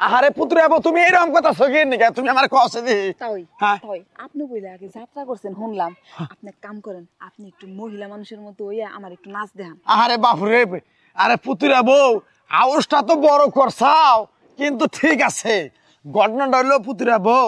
আহারে পুত্রে আবো তুমি এরকম কথা সগিয়ে নিকা তুমি আমার কষে দি তাই হ্যাঁ তাই আপনি বইলে আগে যাত্রা করছেন শুনলাম আপনি এক কাম করেন আপনি একটু মহিলা মানুষের মতো হইয়া আমার একটু নাচ দেখান আহারে বাপুরে আরে পুত্রে আবো আওয়াজটা তো বড় করছাও কিন্তু ঠিক আছে ঘটনাটা হলো পুত্রে আবো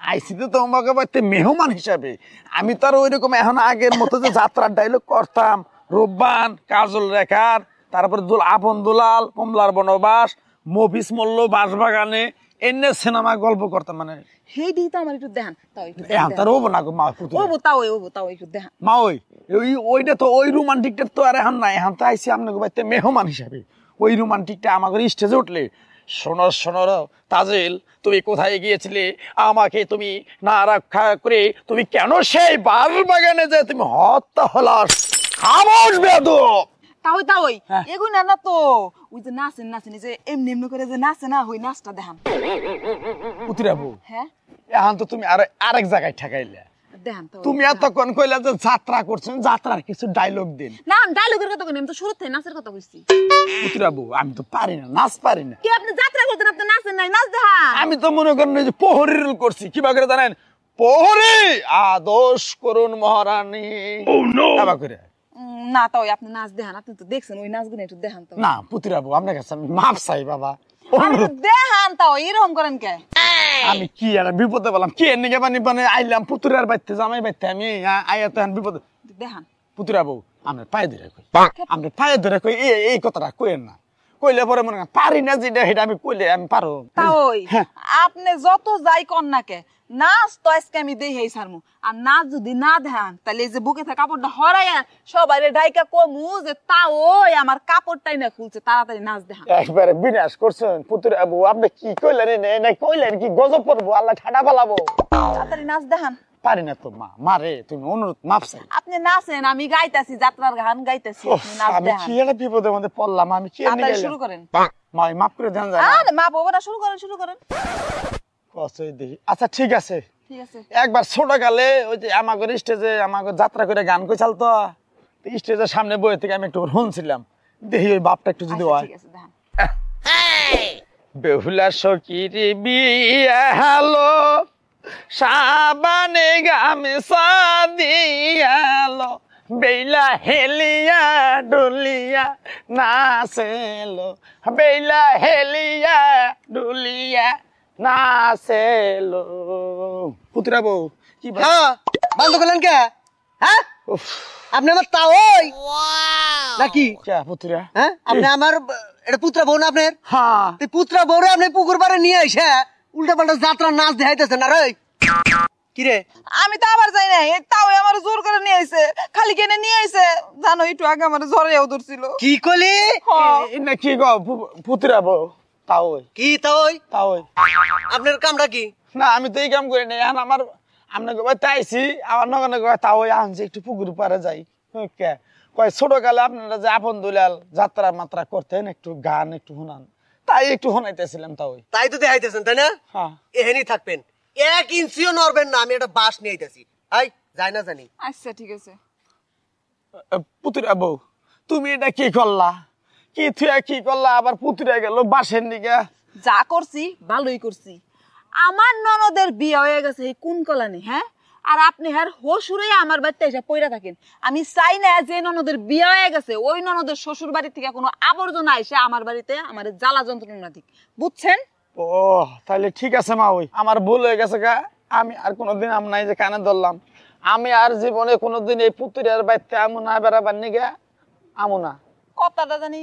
আইসি তো তোমাকে বলতে মেহমান হিসাবে আমি তো আর ওইরকম এখন আগের মতো যে যাত্রার ডায়লগ করতাম রূপবান কাজল রেখার তারপরে আপন দুলাল কমলার বনবাস মফিস মল্ল বাঁশবাগানে এনে সিনেমা গল্প করতাম মানে হেইডি তো আমার একটু দেখান তাও একটু এখন তার ওবো না গো মা পুত্র ওবো তাও একটু দেখান মা ওইটা তো ওই রোমান্টিকটা তো আর এখন নাই এখন তো আইসি আপনাকে বাড়িতে মেহমান হিসাবে ওই রোমান্টিকটা আমাকে স্টেজে উঠলে শোনো তাজেল তুমি কোথায় গিয়েছিলে আমাকে তুমি না রক্ষা করে তুমি কেন সেই বাঁশবাগানে যে তুমি হত্যা হলাস খামোশ বেয়াদব তাওই এগুলো না তো ওই যে নাচেন যে এমনি করে যে নাচে না ওই নাচটা দেখান পুতিরাবু হ্যাঁ এখন তো তুমি আরেক জায়গায় ঠেকাইলে দেখান তো তুমি এতক্ষণ কইলা যে যাত্রা করছেন যাত্রার কিছু ডায়লগ দিন না ডায়লগের কথা কই আমি তো শুরু থেকে নাচের কথা কইছি পুতিরাবু আমি তো পারি না নাচ পারি না কি আপনি যাত্রা করতেন আপনি নাচেন নাই নাচ দেখান আমি তো মনে করেন যে প্রহরী রোল করছি কিবা করে জানেন প্রহরী আদর্শ করুন মহারানী কিবা করে না তাও আপনি নাচ দেখান আপনি তো দেখছেন ওই নাচগুলো একটু দেখান তো না পুতিরাবু আপনার কাছে আমি মাপ চাই বাবা দেখান তাও এরকম করেন কে আমি কি আর বিপদে বললাম কি এনে মানে আইলাম পুতুরার বাইতে জামাই বাইতে আমি আইয়া তো বিপদে দেখান পুতিরাবু আমরা পায়ে ধরে কই আমরা পায়ে ধরে কই এই কথাটা কইেন না কইলে পরে মনে পারি না যেটা সেটা আমি কইলে আমি পারো তাই আপনি যত যাই কর না কে নাচ তো আজকে আমি দেই ছাড়মু আর নাচ যদি না দেখান তাহলে এই যে বুকে থাকা কাপড়টা হরাইয়া সবাই ডাইকা কমু যে তা ওই আমার কাপড়টাই না খুলছে তাড়াতাড়ি নাচ দেখান একবারে বিনাশ করছেন পুতিরাবু আপনি কি কইলেন না কইলেন কি গজব পড়বো আল্লাহ ঠাডা পালাবো তাড়াতাড়ি নাচ দেখান পারি না তো মারে তুমি অনুরোধ মাপ চাই আপনি নাচেন আমি গাইতাছি যাত্রার গান গাইতাছি আপনি নাচ আমি দেখান কি একটা বিপদের মধ্যে পড়লাম আমি কি তাড়াতাড়ি শুরু করেন মাই মাপ করে দেন জানা আরে মাপ হবে না শুরু করেন কসই দেখি আচ্ছা ঠিক আছে ঠিক আছে একবার ছোট কালে ওই যে আমাকে স্টেজে আমাকে যাত্রা করে গান কই চালতো স্টেজের সামনে বই থেকে আমি একটু শুনছিলাম দেখি ওই বাপটা একটু যদি হয় ঠিক আছে দেখান বেহুলা সকির বিয়ে হলো সাবানে গামছা দিয়ালো বেলা হেলিয়া ডুলিয়া নাচেলো বেলা হেলিয়া ডুলিয়া নাচেলো পুতরা বউ কি হ্যাঁ বন্ধ করলেন কে হ্যাঁ আপনি আমার তাওই নাকি পুতরা হ্যাঁ আপনি আমার এটা পুত্রা বউ না আপনার হ্যাঁ পুত্রা বউরে আপনি পুকুর পাড়ে নিয়ে এসে উল্টা পাল্টা যাত্রা নাচ দেখাইতেছেন আর কি রে আমি তো আবার যাই নাই তাও আমার জোর করে নিয়ে আইছে খালি কেনে নিয়ে আইছে জানো একটু আগে আমার জ্বরেও ধরছিল কি কলি না কি গো পুতরা বউ তাওই কি তাওই আপনার কামটা কি না আমি তো এই কাম করি না এখন আমার আপনাকে বাড়িতে আইসি আমার নগনে তাও আনছি একটু পুকুর পাড়ে যাই কে কয় ছোট কালে আপনারা যে আপন দুলাল যাত্রা মাত্রা করতেন একটু গান একটু শোনান তাই একটু শোনাইতেছিলাম তাই তো দেখাইতেছেন তাই না হ্যাঁ এহেনি থাকবেন 1 ইঞ্চিও নড়বেন না আমি একটা বাঁশ নিয়ে আইতাছি আই যাই না জানি আচ্ছা ঠিক আছে পুতুরা বউ তুমি এটা কি করলা কি করলা আবার পুতুরা গেল বাসের দিকে যা করছি ভালোই করছি আমার ননদের বিয়ে হয়ে গেছে এই কোন কলানে হ্যাঁ আর আপনি হ্যাঁ হসুরে আমার বাড়িতে এসে পইরা থাকেন আমি চাই না যে ননদের বিয়ে হয়ে গেছে ওই ননদের শ্বশুর বাড়ি থেকে কোনো আবর্জনা এসে আমার বাড়িতে আমার জ্বালা যন্ত্রণা দিক বুঝছেন ও তাহলে ঠিক আছে মা ওই আমার ভুল হয়ে গেছে গা আমি আর কোনোদিন আম নাই যে কানে ধরলাম আমি আর জীবনে কোনোদিন এই পুতুরের বাড়িতে আমু না বেড়াবার নিগে আমু না কথাটা জানি